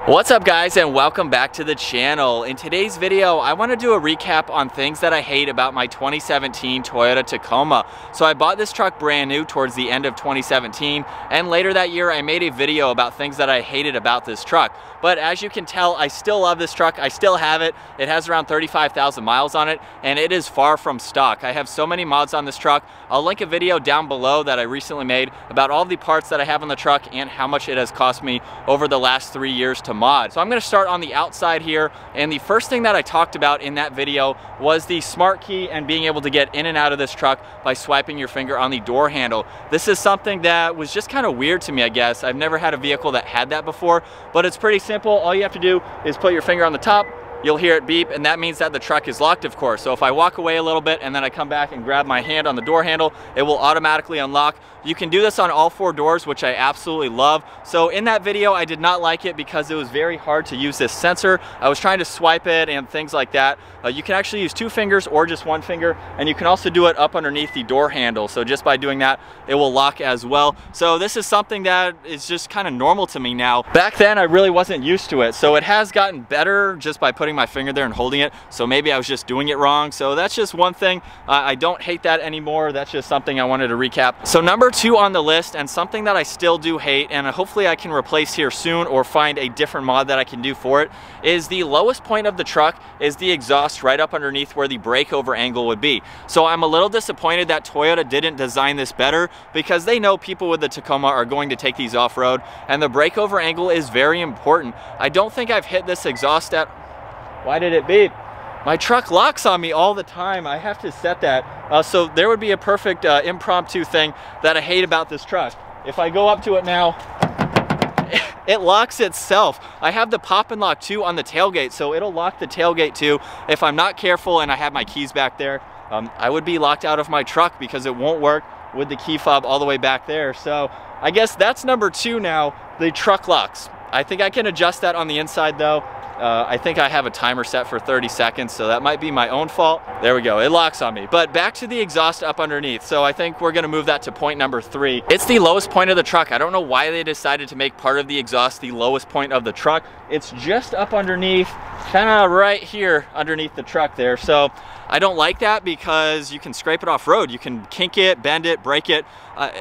What's up guys, and welcome back to the channel. In today's video I want to do a recap on things that I hate about my 2017 Toyota Tacoma. So I bought this truck brand new towards the end of 2017, and later that year I made a video about things that I hated about this truck. But as you can tell, I still love this truck. I still have it. It has around 35,000 miles on it, and it is far from stock. I have so many mods on this truck. I'll link a video down below that I recently made about all the parts that I have on the truck and how much it has cost me over the last 3 years to mod. So I'm going to start on the outside here, and the first thing that I talked about in that video was the smart key and being able to get in and out of this truck by swiping your finger on the door handle. This is something that was just kind of weird to me, I guess. I've never had a vehicle that had that before, but it's pretty simple. All you have to do is put your finger on the top, you'll hear it beep, and that means that the truck is locked, of course. So if I walk away a little bit and then I come back and grab my hand on the door handle, it will automatically unlock. You can do this on all 4 doors, which I absolutely love. So in that video, I did not like it because it was very hard to use this sensor. I was trying to swipe it and things like that. You can actually use 2 fingers or just 1 finger, and you can also do it up underneath the door handle. So just by doing that, it will lock as well. So this is something that is just kind of normal to me now. Back then, I really wasn't used to it. So it has gotten better just by putting my finger there and holding it. So maybe I was just doing it wrong. So that's just one thing. I don't hate that anymore. That's just something I wanted to recap. So number 2 on the list, and something that I still do hate, and hopefully I can replace here soon or find a different mod that I can do for it, is the lowest point of the truck is the exhaust right up underneath where the breakover angle would be. So I'm a little disappointed that Toyota didn't design this better, because they know people with the Tacoma are going to take these off-road, and the breakover angle is very important. I don't think I've hit this exhaust at... Why did it beep? My truck locks on me all the time. I have to set that. So there would be a perfect impromptu thing that I hate about this truck. If I go up to it now, it locks itself. I have the pop and lock too on the tailgate, so it'll lock the tailgate too. If I'm not careful and I have my keys back there, I would be locked out of my truck because it won't work with the key fob all the way back there. So I guess that's number 2 now, the truck locks. I think I can adjust that on the inside though. I think I have a timer set for 30 seconds, so that might be my own fault. There we go, it locks on me. But back to the exhaust up underneath. So I think we're gonna move that to point number 3. It's the lowest point of the truck. I don't know why they decided to make part of the exhaust the lowest point of the truck. It's just up underneath, kind of right here underneath the truck there. So I don't like that because you can scrape it off road. You can kink it, bend it, break it,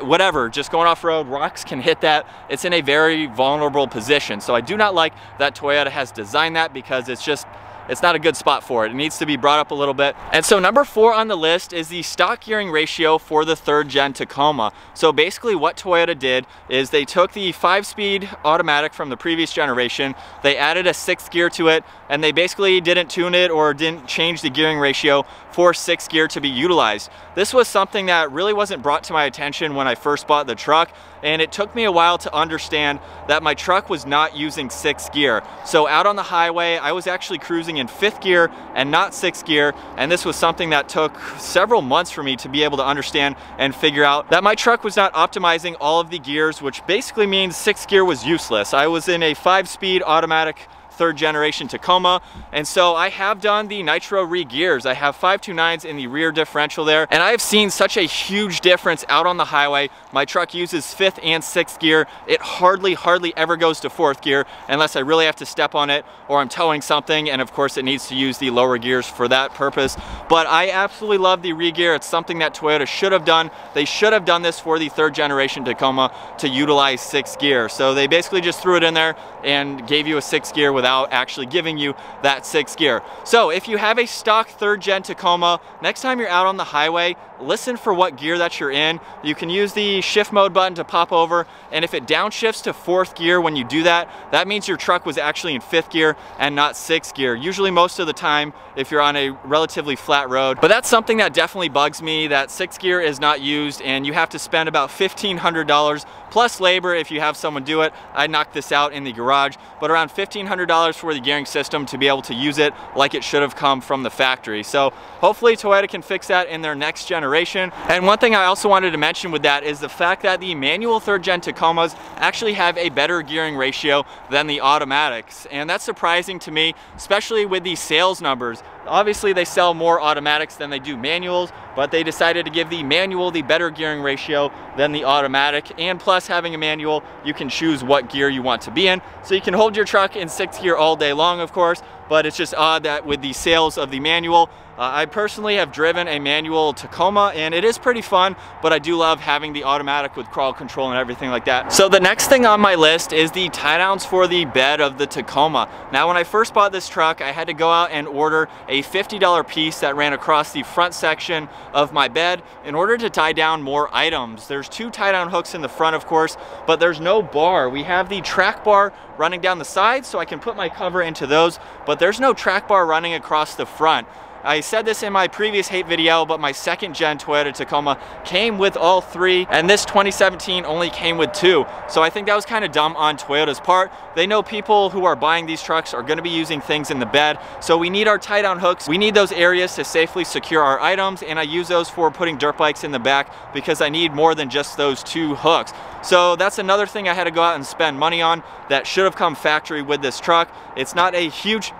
whatever. Just going off road, rocks can hit that. It's in a very vulnerable position. So I do not like that Toyota has designed that, because it's not a good spot for it. It needs to be brought up a little bit. And so number 4 on the list is the stock gearing ratio for the 3rd gen Tacoma. So basically what Toyota did is they took the 5-speed automatic from the previous generation, they added a 6th gear to it, and they basically didn't tune it or didn't change the gearing ratio for 6th gear to be utilized. This was something that really wasn't brought to my attention when I first bought the truck, and it took me a while to understand that my truck was not using 6th gear. So out on the highway, I was actually cruising in 5th gear and not 6th gear, and this was something that took several months for me to be able to understand and figure out that my truck was not optimizing all of the gears, which basically means 6th gear was useless. I was in a 5-speed automatic 3rd generation Tacoma, and so I have done the Nitro Regears. I have 529s in the rear differential there, and I've seen such a huge difference out on the highway. My truck uses 5th and 6th gear. It hardly ever goes to 4th gear unless I really have to step on it or I'm towing something, and of course it needs to use the lower gears for that purpose. But I absolutely love the Regear. It's something that Toyota should have done. They should have done this for the 3rd generation Tacoma to utilize 6th gear. So they basically just threw it in there and gave you a 6th gear without actually giving you that 6th gear. So if you have a stock 3rd gen Tacoma, next time you're out on the highway, listen for what gear that you're in. You can use the shift mode button to pop over, and if it downshifts to 4th gear when you do that, that means your truck was actually in 5th gear and not 6th gear. Usually most of the time if you're on a relatively flat road. But that's something that definitely bugs me, that 6th gear is not used, and you have to spend about $1,500 plus labor if you have someone do it. I knocked this out in the garage, but around $1,500 for the gearing system to be able to use it like it should have come from the factory. So hopefully Toyota can fix that in their next generation. And one thing I also wanted to mention with that is the fact that the manual 3rd gen Tacomas actually have a better gearing ratio than the automatics, and that's surprising to me, especially with the sales numbers. Obviously they sell more automatics than they do manuals, but they decided to give the manual the better gearing ratio than the automatic. And plus, having a manual, you can choose what gear you want to be in. So you can hold your truck in 6th gear all day long, of course, but it's just odd that with the sales of the manual, I personally have driven a manual Tacoma and it is pretty fun, but I do love having the automatic with crawl control and everything like that. So the next thing on my list is the tie-downs for the bed of the Tacoma. Now, when I first bought this truck, I had to go out and order a $50 piece that ran across the front section of my bed in order to tie down more items. There's 2 tie-down hooks in the front, of course, but there's no bar. We have the track bar running down the sides, so I can put my cover into those, but there's no track bar running across the front. I said this in my previous hate video, but my 2nd gen Toyota Tacoma came with all 3, and this 2017 only came with 2. So I think that was kind of dumb on Toyota's part. They know people who are buying these trucks are going to be using things in the bed, so we need our tie-down hooks. We need those areas to safely secure our items, and I use those for putting dirt bikes in the back because I need more than just those 2 hooks. So that's another thing I had to go out and spend money on that should have come factory with this truck. It's not a huge...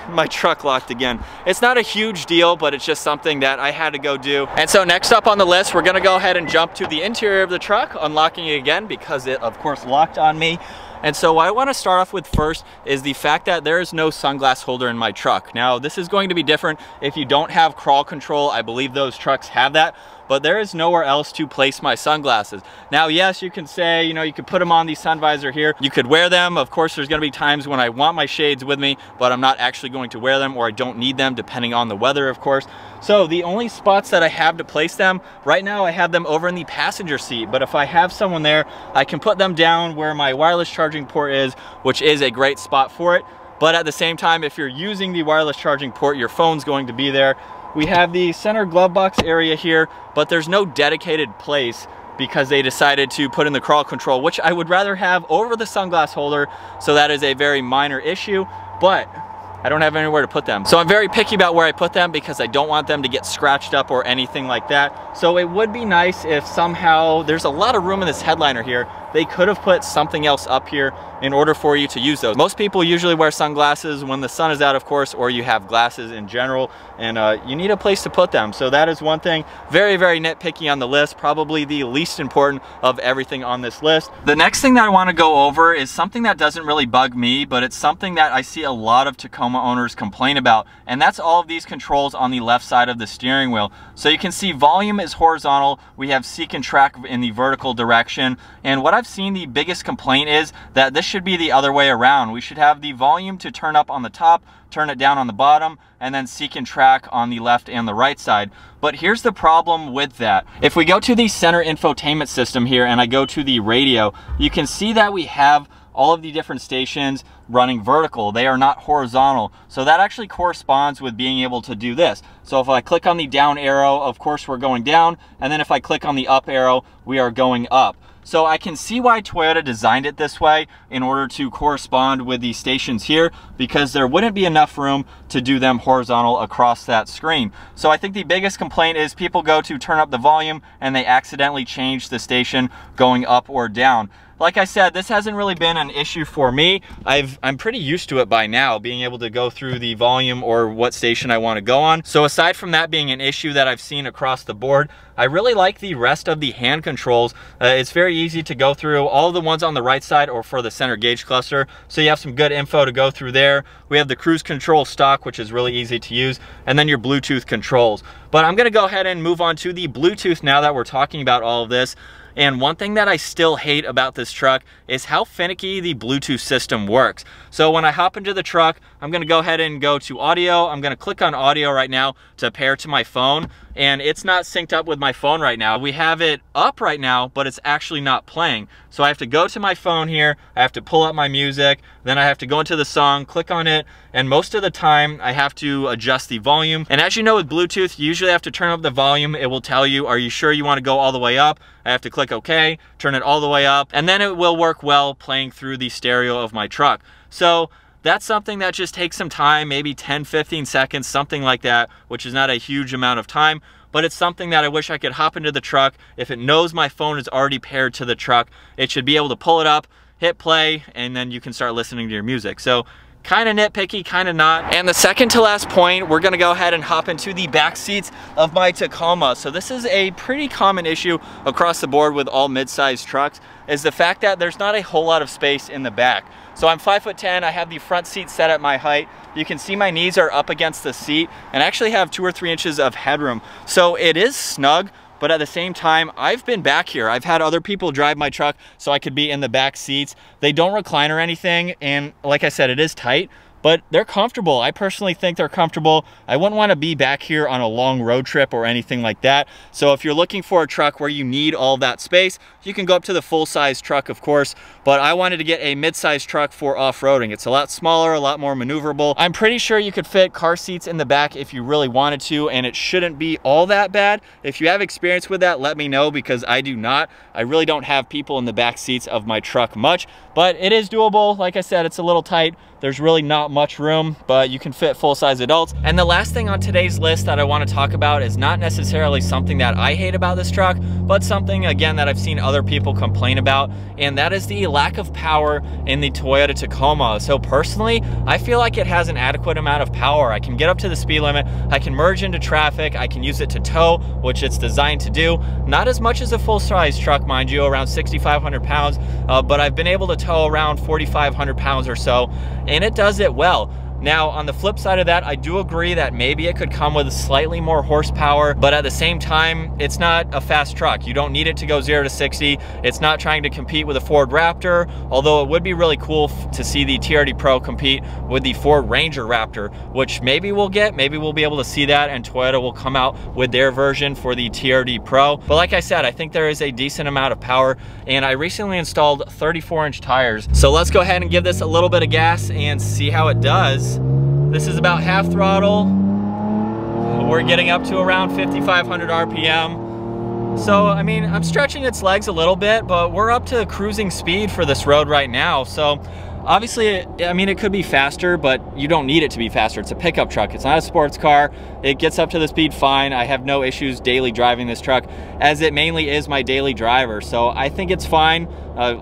My truck locked again. It's not a huge deal, but it's just something that I had to go do. And so next up on the list, we're gonna go ahead and jump to the interior of the truck, unlocking it again because it of course locked on me. And so what I want to start off with first is the fact that there is no sunglass holder in my truck. Now, this is going to be different if you don't have crawl control. I believe those trucks have that, but there is nowhere else to place my sunglasses. Now, yes, you can say, you know, you could put them on the sun visor here. You could wear them. Of course, there's gonna be times when I want my shades with me, but I'm not actually going to wear them, or I don't need them depending on the weather, of course. So the only spots that I have to place them, right now I have them over in the passenger seat, but if I have someone there, I can put them down where my wireless charging port is, which is a great spot for it. But at the same time, if you're using the wireless charging port, your phone's going to be there. We have the center glove box area here, but there's no dedicated place because they decided to put in the crawl control, which I would rather have over the sunglass holder. So that is a very minor issue, but I don't have anywhere to put them. So I'm very picky about where I put them because I don't want them to get scratched up or anything like that. So it would be nice if somehow, there's a lot of room in this headliner here, they could have put something else up here in order for you to use those. Most people usually wear sunglasses when the sun is out, of course, or you have glasses in general, and you need a place to put them. So that is one thing, very, very nitpicky on the list, probably the least important of everything on this list. The next thing that I want to go over is something that doesn't really bug me, but it's something that I see a lot of Tacoma owners complain about, and that's all of these controls on the left side of the steering wheel. So you can see volume is horizontal, we have seek and track in the vertical direction, and what I've seen the biggest complaint is that this should be the other way around. We should have the volume to turn up on the top, turn it down on the bottom, and then seek and track on the left and the right side. But here's the problem with that. If we go to the center infotainment system here and I go to the radio, you can see that we have all of the different stations running vertical. They are not horizontal. So that actually corresponds with being able to do this. So if I click on the down arrow, of course we're going down, and then if I click on the up arrow, we are going up. So I can see why Toyota designed it this way in order to correspond with the stations here, because there wouldn't be enough room to do them horizontal across that screen. So I think the biggest complaint is people go to turn up the volume and they accidentally change the station going up or down. Like I said, this hasn't really been an issue for me. I'm pretty used to it by now, being able to go through the volume or what station I want to go on. So aside from that being an issue that I've seen across the board, I really like the rest of the hand controls. It's very easy to go through all the ones on the right side or for the center gauge cluster. So you have some good info to go through there. We have the cruise control stock, which is really easy to use, and then your Bluetooth controls. But I'm gonna go ahead and move on to the Bluetooth now that we're talking about all of this. And one thing that I still hate about this truck is how finicky the Bluetooth system works. So when I hop into the truck, I'm gonna go ahead and go to audio. I'm gonna click on audio right now to pair to my phone, and it's not synced up with my phone right now. We have it up right now, but it's actually not playing. So I have to go to my phone here, I have to pull up my music, then I have to go into the song, click on it, and most of the time I have to adjust the volume. And as you know with Bluetooth, you usually have to turn up the volume. It will tell you, are you sure you wanna go all the way up? I have to click OK, turn it all the way up, and then it will work well playing through the stereo of my truck. So that's something that just takes some time, maybe 10-15 seconds, something like that, which is not a huge amount of time, but it's something that I wish I could hop into the truck. If it knows my phone is already paired to the truck, it should be able to pull it up, hit play, and then you can start listening to your music. So kind of nitpicky, kind of not. And the second to last point, we're gonna go ahead and hop into the back seats of my Tacoma. So this is a pretty common issue across the board with all mid-sized trucks, is the fact that there's not a whole lot of space in the back. So I'm 5'10", I have the front seat set at my height. You can see my knees are up against the seat and I actually have 2 or 3 inches of headroom. So it is snug, but at the same time, I've been back here. I've had other people drive my truck so I could be in the back seats. They don't recline or anything, and like I said, it is tight, but they're comfortable. I personally think they're comfortable. I wouldn't want to be back here on a long road trip or anything like that. So if you're looking for a truck where you need all that space, you can go up to the full-size truck, of course, but I wanted to get a mid-size truck for off-roading. It's a lot smaller, a lot more maneuverable. I'm pretty sure you could fit car seats in the back if you really wanted to, and it shouldn't be all that bad. If you have experience with that, let me know, because I do not. I really don't have people in the back seats of my truck much, but it is doable. Like I said, it's a little tight. There's really not much room, but you can fit full-size adults. And the last thing on today's list that I want to talk about is not necessarily something that I hate about this truck, but something, again, that I've seen other people complain about, and that is the lack of power in the Toyota Tacoma. So personally, I feel like it has an adequate amount of power. I can get up to the speed limit, I can merge into traffic, I can use it to tow, which it's designed to do. Not as much as a full-size truck, mind you, around 6,500 pounds, but I've been able to tow around 4,500 pounds or so, and it does it well. Now, on the flip side of that, I do agree that maybe it could come with slightly more horsepower, but at the same time, it's not a fast truck. You don't need it to go 0 to 60. It's not trying to compete with a Ford Raptor, although it would be really cool to see the TRD Pro compete with the Ford Ranger Raptor, which maybe we'll get. Maybe we'll be able to see that, and Toyota will come out with their version for the TRD Pro. But like I said, I think there is a decent amount of power, and I recently installed 34-inch tires. So let's go ahead and give this a little bit of gas and see how it does. This is about half throttle. We're getting up to around 5,500 RPM. So, I mean, I'm stretching its legs a little bit, but we're up to cruising speed for this road right now. So, obviously, I mean, it could be faster, but you don't need it to be faster. It's a pickup truck. It's not a sports car. It gets up to the speed fine. I have no issues daily driving this truck, as it mainly is my daily driver. So I think it's fine.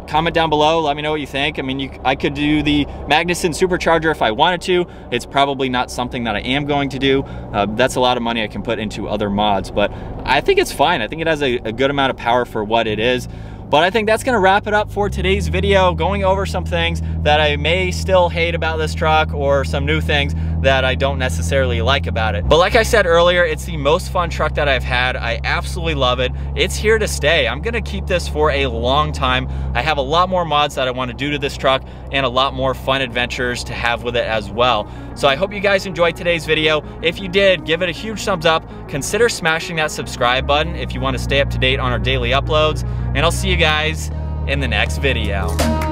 Comment down below. Let me know what you think. I mean, I could do the Magnuson supercharger if I wanted to. It's probably not something that I am going to do. That's a lot of money I can put into other mods, but I think it's fine. I think it has a good amount of power for what it is. But I think that's gonna wrap it up for today's video, going over some things that I may still hate about this truck, or some new things that I don't necessarily like about it. But like I said earlier, it's the most fun truck that I've had. I absolutely love it. It's here to stay. I'm gonna keep this for a long time. I have a lot more mods that I wanna do to this truck, and a lot more fun adventures to have with it as well. So I hope you guys enjoyed today's video. If you did, give it a huge thumbs up. Consider smashing that subscribe button if you wanna stay up to date on our daily uploads, and I'll see you guys in the next video.